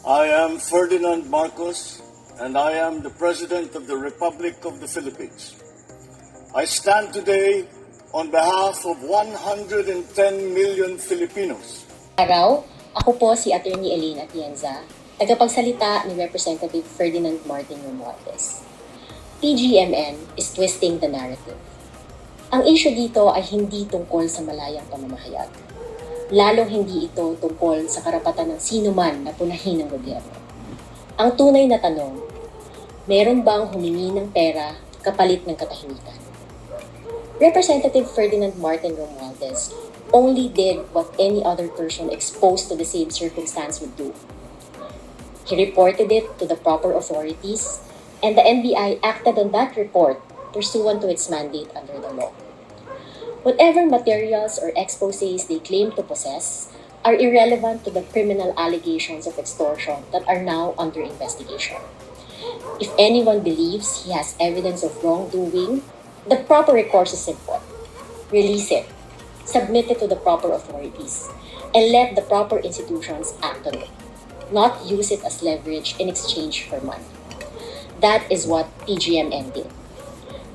I am Ferdinand Marcos, and I am the President of the Republic of the Philippines. I stand today on behalf of 110 million Filipinos. Araw, ako po si Attorney Elaine Atienza, tagapagsalita ni Representative Ferdinand Martin Romualdez. PGMN is twisting the narrative. Ang issue dito ay hindi tungkol sa malayang pamamahayag. Lalong hindi ito tungkol sa karapatan ng sino man na punahin ng gobyerno. Ang tunay na tanong, meron bang humingi ng pera kapalit ng katahimikan? Representative Ferdinand Martin Romualdez only did what any other person exposed to the same circumstance would do. He reported it to the proper authorities, and the NBI acted on that report pursuant to its mandate under the law. Whatever materials or exposés they claim to possess are irrelevant to the criminal allegations of extortion that are now under investigation. If anyone believes he has evidence of wrongdoing, the proper recourse is simple. Release it, submit it to the proper authorities, and let the proper institutions act on it, not use it as leverage in exchange for money. That is what PGMN did.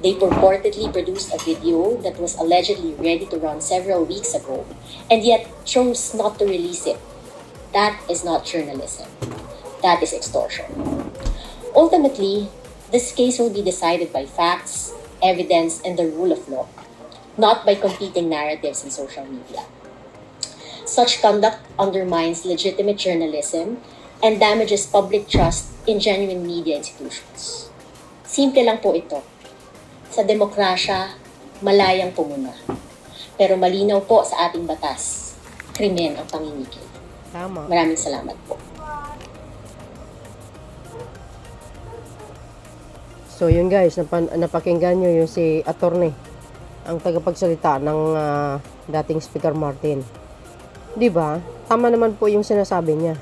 They purportedly produced a video that was allegedly ready to run several weeks ago, and yet chose not to release it. That is not journalism. That is extortion. Ultimately, this case will be decided by facts, evidence, and the rule of law, not by competing narratives in social media. Such conduct undermines legitimate journalism and damages public trust in genuine media institutions. Simple lang po ito. Sa demokrasya, malayang pumuna. Pero malinaw po sa ating batas, krimen ang pangingikil. Tama. Maraming salamat po. So yun guys, napakinggan nyo yung si Attorney, ang tagapagsalita ng dating Speaker Martin. Di ba? Tama naman po yung sinasabi niya.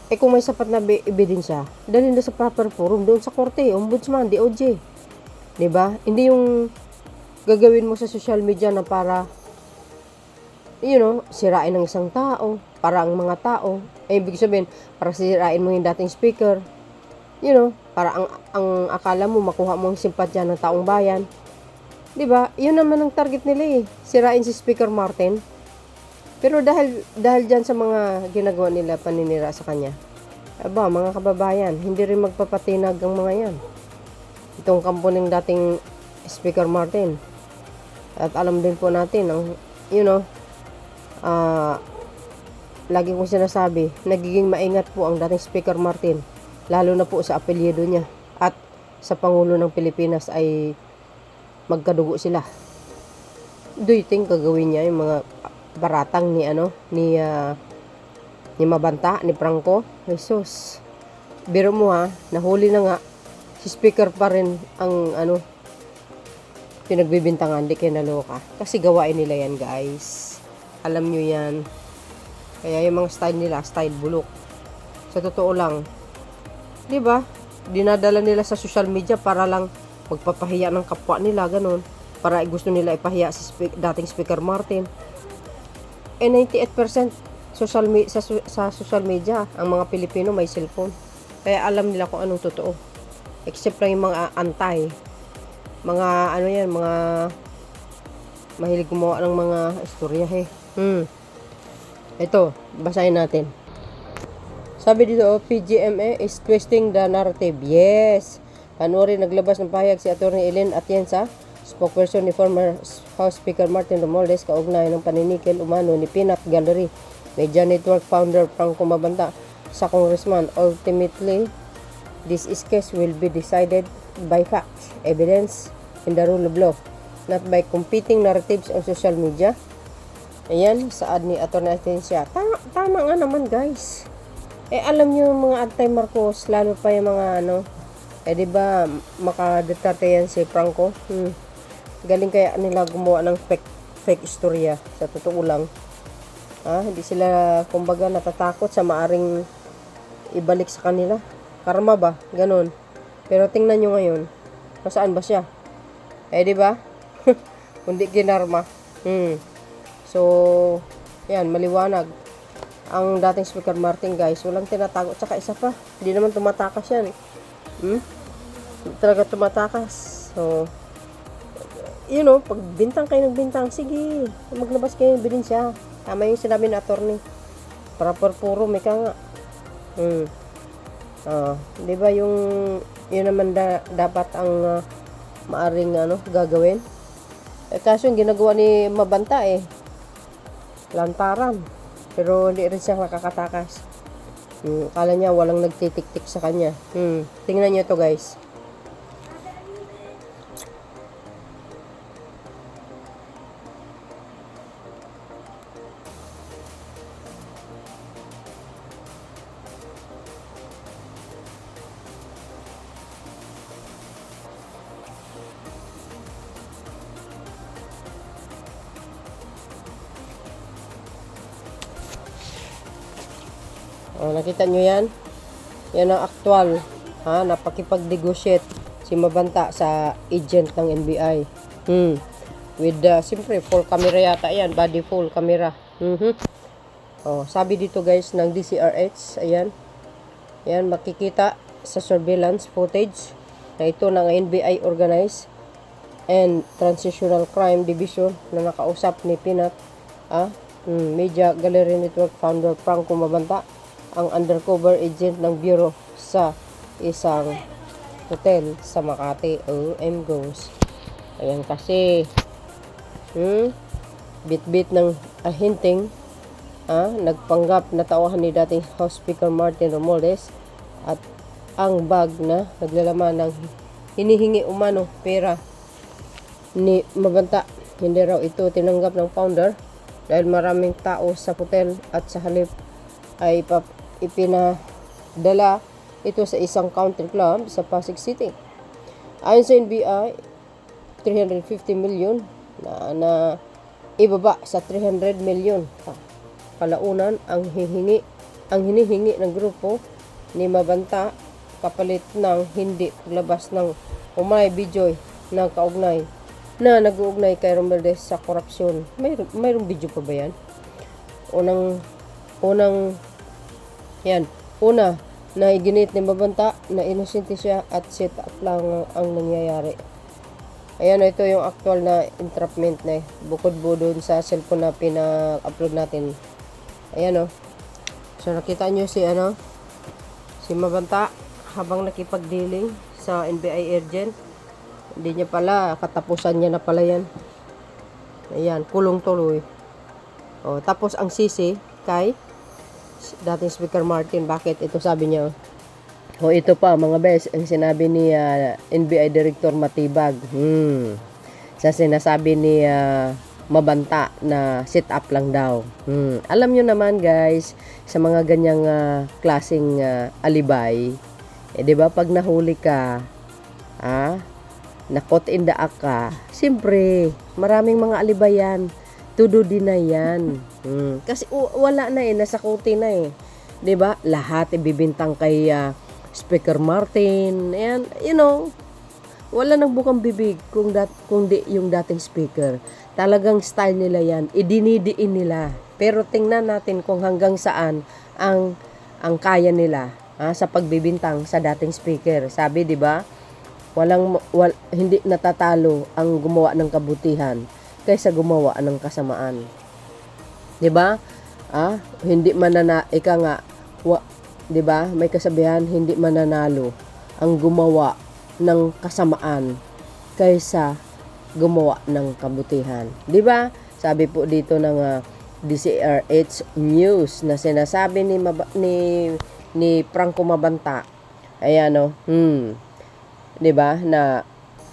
Eh kung may sapat na ebidensya, dalhin na sa proper forum doon sa korte, ombudsman, DOJ. Di ba? Hindi yung gagawin mo sa social media na para sirain ng isang tao, para ang mga tao. Eh, ibig sabihin, para sirain mo yung dating speaker. Para ang akala mo makuha mo ang simpatya ng taong bayan. 'Di ba? 'Yun naman ang target nila eh. Sirain si Speaker Martin. Pero dahil diyan sa mga ginagawa nila paninira sa kanya. Mga kababayan, hindi rin magpapatinag ang mga 'yan. Itong kampo ng dating Speaker Martin. At alam din po natin ang lagi kong sinasabi, nagiging maingat po ang dating Speaker Martin. Lalo na po sa apelyido niya at sa Pangulo ng Pilipinas ay magkadugo sila. Do you think gagawin niya yung mga baratang ni Mabanta, ni Franco? Jesus. Biro mo nahuli na nga si speaker pa rin ang pinagbibintangan, di kayo naloka. Kasi gawain nila yan guys. Alam nyo yan. Kaya yung mga style nila, style bulok. Sa totoo lang, di ba? Dinadala nila sa social media para lang magpapahiya ng kapwa nila, ganun. Para gusto nila ipahiya si dating Speaker Martin. 98% sa social media, ang mga Pilipino may cellphone. Kaya alam nila kung anong totoo. Except lang yung mga antay. Mga mga mahilig gumawa ng mga istorya Ito, basahin natin. Sabi dito, PGMA is twisting the narrative. Yes. Panoorin, naglabas ng pahayag si Attorney Elaine Atienza, spokesperson ni former House Speaker Martin Romualdez, kaugnay ng paninikil umano ni Peanut Gallery Media Network founder Franco Mabanta sa congressman. Ultimately, this case will be decided by facts, evidence, and the rule of law, not by competing narratives on social media. Ayan, saad ni Attorney Atienza. Tama nga naman guys. Alam nyo yung mga anti-Marcos, lalo pa yung mga di ba makadetarte yan si Franco? Galing kaya nila gumawa ng fake istorya, sa totoo lang. Hindi sila, kumbaga, natatakot sa maaring ibalik sa kanila. Karma ba? Ganon. Pero tingnan nyo ngayon, nasaan ba siya? Di ba? Kundi ginarma. So, yan, maliwanag. ang dating Speaker Martin, guys, walang tinatago. Tsaka isa pa, hindi naman tumatakas yan. Hindi talaga tumatakas. So, pag bintang kayo ng bintang, sige, maglabas kayo ng ebidensya. Tama yung sinabi ng attorney. Para puro may ka nga. Di ba yun naman dapat ang maaring gagawin? Kaso yung ginagawa ni Mabanta lantaran. Pero hindi rin siya nakakatakas. Akala niya walang nagtitik-tik sa kanya. Tingnan niyo to, guys. Nakita nyo yan? Yan ang actual. Napakipag-negotiate si Mabanta sa agent ng NBI. With, siyempre, full camera yata yan. Body full camera. Sabi dito, guys, ng DCRH. Ayan. Ayan, makikita sa surveillance footage na ito ng NBI Organized and Transitional Crime Division na nakausap ni Pinat. Media Gallery Network founder Franco Mabanta, ang undercover agent ng bureau sa isang hotel sa Makati. Goes. Ayan kasi bit-bit ng hinting nagpanggap na tauhan ni dating House Speaker Martin Romualdez at ang bag na naglalaman ng hinihingi umano pera ni Mabanta. Hindi raw ito tinanggap ng founder dahil maraming tao sa hotel at sa halip ay ipinadala ito sa isang country club sa Pasig City. Ayon sa NBI, 350 million na ibaba sa 300 million. Kalaunan ang hinihingi ng grupo ni Mabanta kapalit ng hindi paglabas ng umay video na kaugnay na nag-uugnay kay Romualdez sa korupsyon. Mayroong video pa ba yan? Una na iginit ni Mabanta na inosente siya at set up lang ang nangyayari. Ayan, ito yung actual na entrapment na bukod po doon sa cellphone na pina-upload natin. Ayan So nakita nyo si Mabanta habang nakipag-dealing sa NBI agent. Hindi niya pala, katapusan niya na pala yan. Ayan, kulong tuloy. Tapos ang sisi kay dating Speaker Martin, bakit? Ito sabi niya. Ito pa mga bes, ang sinabi ni NBI Director Matibag. Sa sinasabi ni Mabanta na sit up lang daw. Alam nyo naman guys, sa mga ganyang klaseng alibay, di ba pag nahuli ka, nakot in the act ka, siyempre, maraming mga alibay yan. Tudo din na yan. Kasi wala na nasa kuti na 'di ba? Lahat ibibintang kay Speaker Martin. Ayan, wala nang bukang bibig kung di yung dating speaker. Talagang style nila yan. Idinidiin nila. Pero tingnan natin kung hanggang saan ang kaya nila sa pagbibintang sa dating speaker. Sabi, 'di ba? Hindi natatalo ang gumawa ng kabutihan kaysa gumawa ng kasamaan. 'Di ba? Hindi ika nga 'di ba? May kasabihan, hindi mananalo ang gumawa ng kasamaan kaysa gumawa ng kabutihan. 'Di ba? Sabi po dito ng DCRH News na sinasabi ni Franco Mabanta. Ayan 'di ba? Na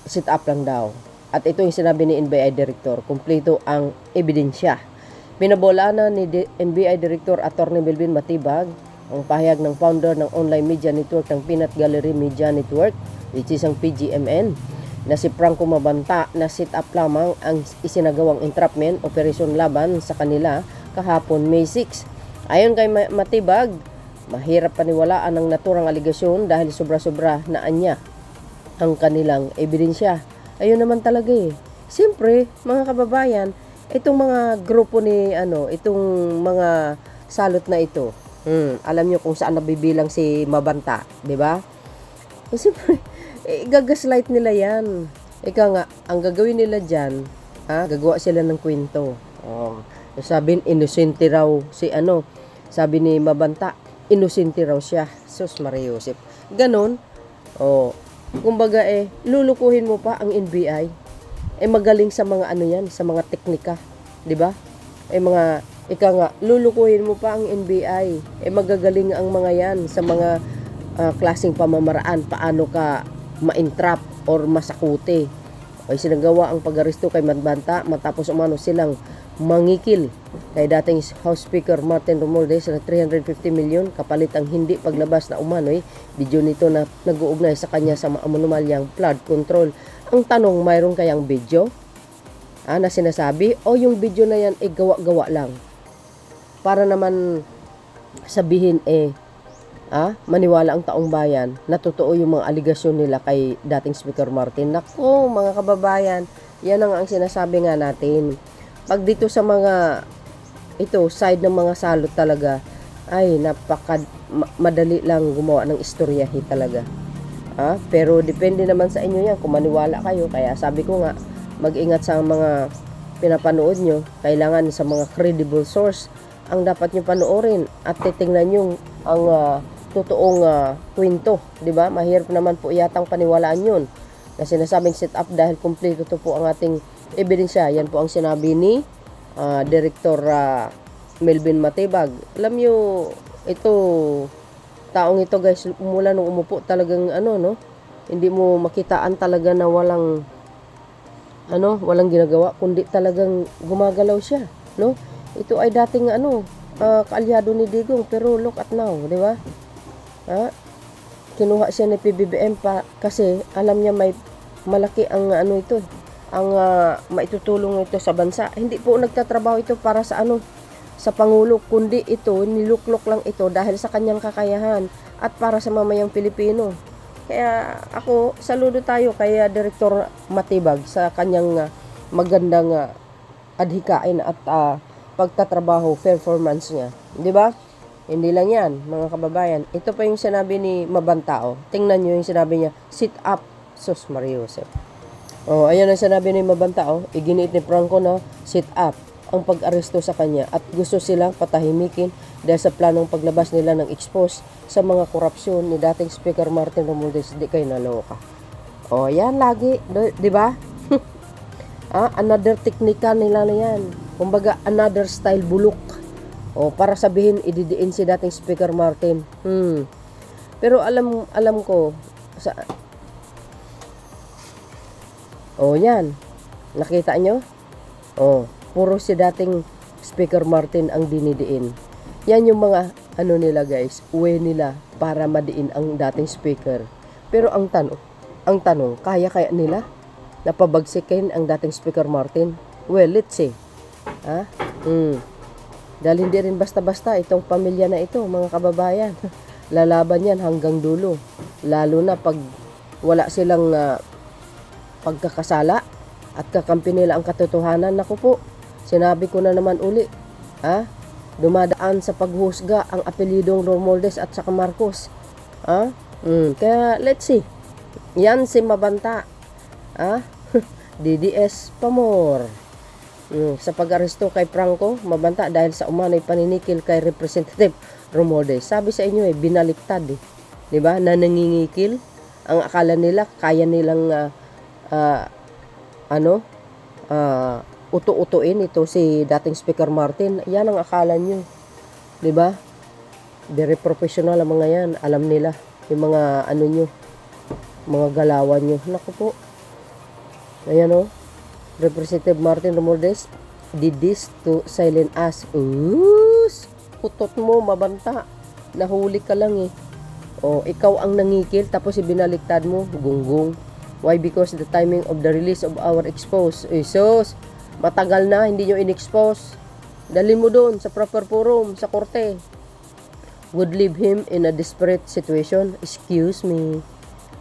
sit up lang daw. At ito yung sinabi ni NBI Director, kumpleto ang ebidensya. Binabola na ni NBI Director Attorney Melvin Matibag ang pahayag ng founder ng online media network ng Peanut Gallery Media Network, which is ang PGMN, na si Franco Mabanta na sit up lamang ang isinagawang entrapment operasyon laban sa kanila kahapon May 6. Ayon kay Matibag, mahirap paniwalaan ang naturang aligasyon dahil sobra-sobra na anya ang kanilang ebidensya. Ayun naman talaga Siyempre, mga kababayan, itong mga grupo ni itong mga salot na ito. Alam nyo kung saan nabibilang si Mabanta, di ba? Kasi gagaslight nila yan. Ika nga, ang gagawin nila dyan, gagawa sila ng kwento. Sabihin, inosente raw si ano, sabi ni Mabanta, inosente raw siya. Sus Maria Josep. Ganon. Kumbaga lulukuhin mo pa ang NBI. Magaling sa mga ano yan, sa mga teknika. Di ba? Ika nga, lulukuhin mo pa ang NBI. Magagaling ang mga yan sa mga klaseng pamamaraan. Paano ka ma-entrap or masakute. Sinagawa ang pag-aresto kay Mabanta matapos umano silang mangikil kay dating House Speaker Martin Romualdez na 350 million kapalit ang hindi paglabas na umano'y video nito na nag-uugnay sa kanya sa anomalyang flood control. Ang tanong, mayroon kayang video na sinasabi o yung video na yan gawa-gawa lang para naman sabihin maniwala ang taong bayan na totoo yung mga aligasyon nila kay dating Speaker Martin. Naku, mga kababayan, yan ang sinasabi nga natin. Pag dito sa mga side ng mga salot talaga, ay madali lang gumawa ng istoryahe talaga. Pero depende naman sa inyo yan kung maniwala kayo. Kaya sabi ko nga, mag-ingat sa mga pinapanood nyo. Kailangan sa mga credible source ang dapat nyo panoorin at titingnan nyo ang totoong kwento, di ba? Mahirap naman po yatang paniwalaan yun. Na sinasabing set up dahil kumpleto to po ang ating ebidensya. Yan po ang sinabi ni Director Melvin Matibag. Alam nyo, ito, taong ito guys, mula nung umupo talagang hindi mo makitaan talaga na walang ginagawa, kundi talagang gumagalaw siya, no? Ito ay dating kaalyado ni Digong, pero look at now, di ba? Kinuha siya ni PBBM kasi alam niya may malaki ang maitutulong ito sa bansa. Hindi po nagtatrabaho ito para sa sa Pangulo, kundi ito, niluklok lang ito dahil sa kanyang kakayahan at para sa mamayang Pilipino. Kaya ako, saludo tayo kay Director Matibag sa kanyang magandang adhikain at pagtatrabaho, performance niya. Di ba? Hindi lang yan, mga kababayan. Ito pa yung sinabi ni Mabanta. Tingnan nyo yung sinabi niya, sit up, sus Maria Josep. Ayan ang sinabi ni Mabanta. Iginiit ni Franco na sit up ang pag-aresto sa kanya at gusto silang patahimikin dahil sa planong paglabas nila ng expose sa mga korupsyon ni dating Speaker Martin Romualdez. Di kayo naloka. Yan lagi, di ba? Another teknika nila na yan. Kumbaga, another style bulok. Para sabihin, ididiin si dating Speaker Martin. Pero alam ko, yan. Nakita nyo? Puro si dating Speaker Martin ang dinidiin. Yan yung mga, nila guys, way nila para madiin ang dating Speaker. Pero ang tanong, kaya nila napabagsikin ang dating Speaker Martin? Well, let's see. Dahil hindi rin basta-basta itong pamilya na ito, mga kababayan. Lalaban yan hanggang dulo. Lalo na pag wala silang pagkakasala at kakampi nila ang katotohanan. Naku po, sinabi ko na naman uli. Dumadaan sa paghusga ang apelidong Romualdez at saka Marcos. Kaya let's see. Yan si Mabanta. DDS pa more. Sa pag-aresto kay Franco, Mabanta dahil sa umano'y paninikil kay Representative Romualdez. Sabi sa inyo binaliktad di ba? Na nangingikil. Ang akala nila kaya nilang uto-utuin ito si dating Speaker Martin. Yan ang akala nyo, di ba? Very professional ang mga yan. Alam nila yung mga mga galawan nyo. Naku po. Ayan Representative Martin Romualdez did this to silent us. Utot mo, Mabanta. Nahuli ka lang ikaw ang nangikil tapos ibinaliktad mo, gunggong. Why? Because the timing of the release of our expose. Sus, matagal na, hindi nyo in-expose. Dalhin mo doon sa proper forum, sa korte. Would leave him in a desperate situation. Excuse me.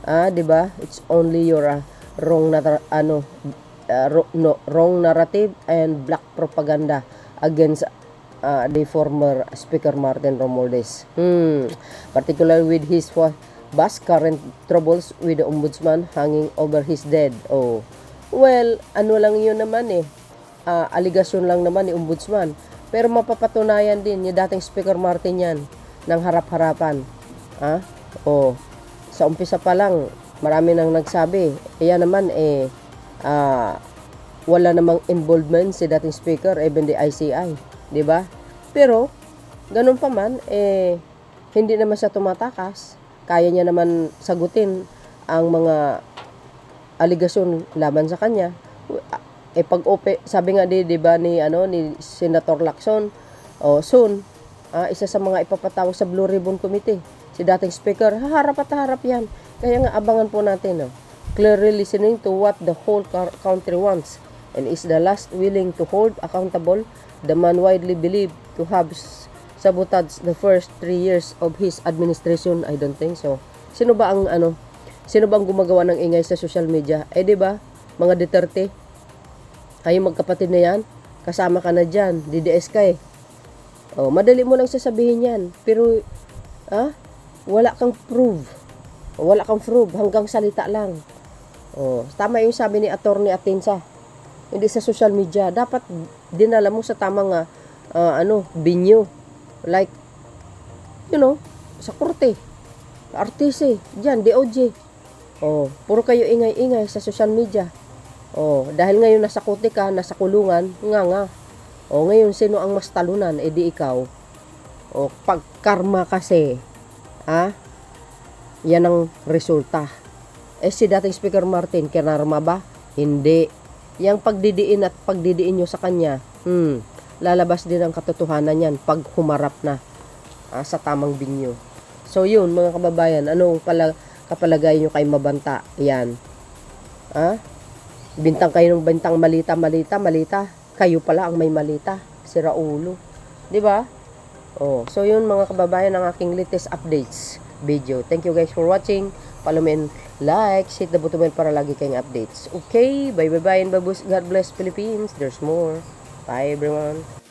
Diba? It's only your wrong wrong narrative and black propaganda against the former Speaker Martin Romualdez. Particularly with his vast current troubles with the ombudsman hanging over his dead. Oh, well, ano lang yun naman aligasyon lang naman ni ombudsman. Pero mapapatunayan din ni dating Speaker Martin yan ng harap-harapan. Oh, sa umpisa pa lang, marami nang nagsabi. Yan naman wala namang involvement si dating Speaker, even the ICI. 'Di ba? Pero ganun pa man hindi naman siya tumatakas. Kaya niya naman sagutin ang mga aligasyon laban sa kanya. Pag sabi nga di ba ni Senator Lacson, soon isa sa mga ipapataw sa Blue Ribbon Committee si dating Speaker, harap at harap yan. Kaya nga abangan po natin, clearly listening to what the whole country wants, and is the last willing to hold accountable the man widely believed to have sabotaged the first 3 years of his administration. I don't think so. Sino ba ang gumagawa ng ingay sa social media? Di ba? Mga Duterte. Kayong magkapatid na yan, kasama ka na dyan, DDS ka madali mo lang sasabihin yan, pero wala kang proof, hanggang salita lang. Tama yung sabi ni Atty. Atienza, hindi sa social media, dapat dinala mo sa tamang binyo, like, sa korte, RTC, dyan, DOJ. Puro kayo ingay-ingay sa social media. Dahil ngayon nasa kote ka, nasa kulungan, nga. Ngayon sino ang mas talunan? Di ikaw. Pag karma kasi, yan ang resulta. Si dating Speaker Martin, kinarma ba? Hindi. Yang pagdidiin nyo sa kanya, lalabas din ang katotohanan yan pag humarap na sa tamang binyo. So yun, mga kababayan, anong kapalagay nyo kay Mabanta? Yan. Bintang kayo ng bintang malita. Kayo pala ang may malita. Sira ulo. 'Di ba? So yun mga kababayan, ang aking latest updates video. Thank you guys for watching. Follow me and like, hit the button para lagi kayong updates. Okay, bye and babus. God bless Philippines. There's more. Bye everyone.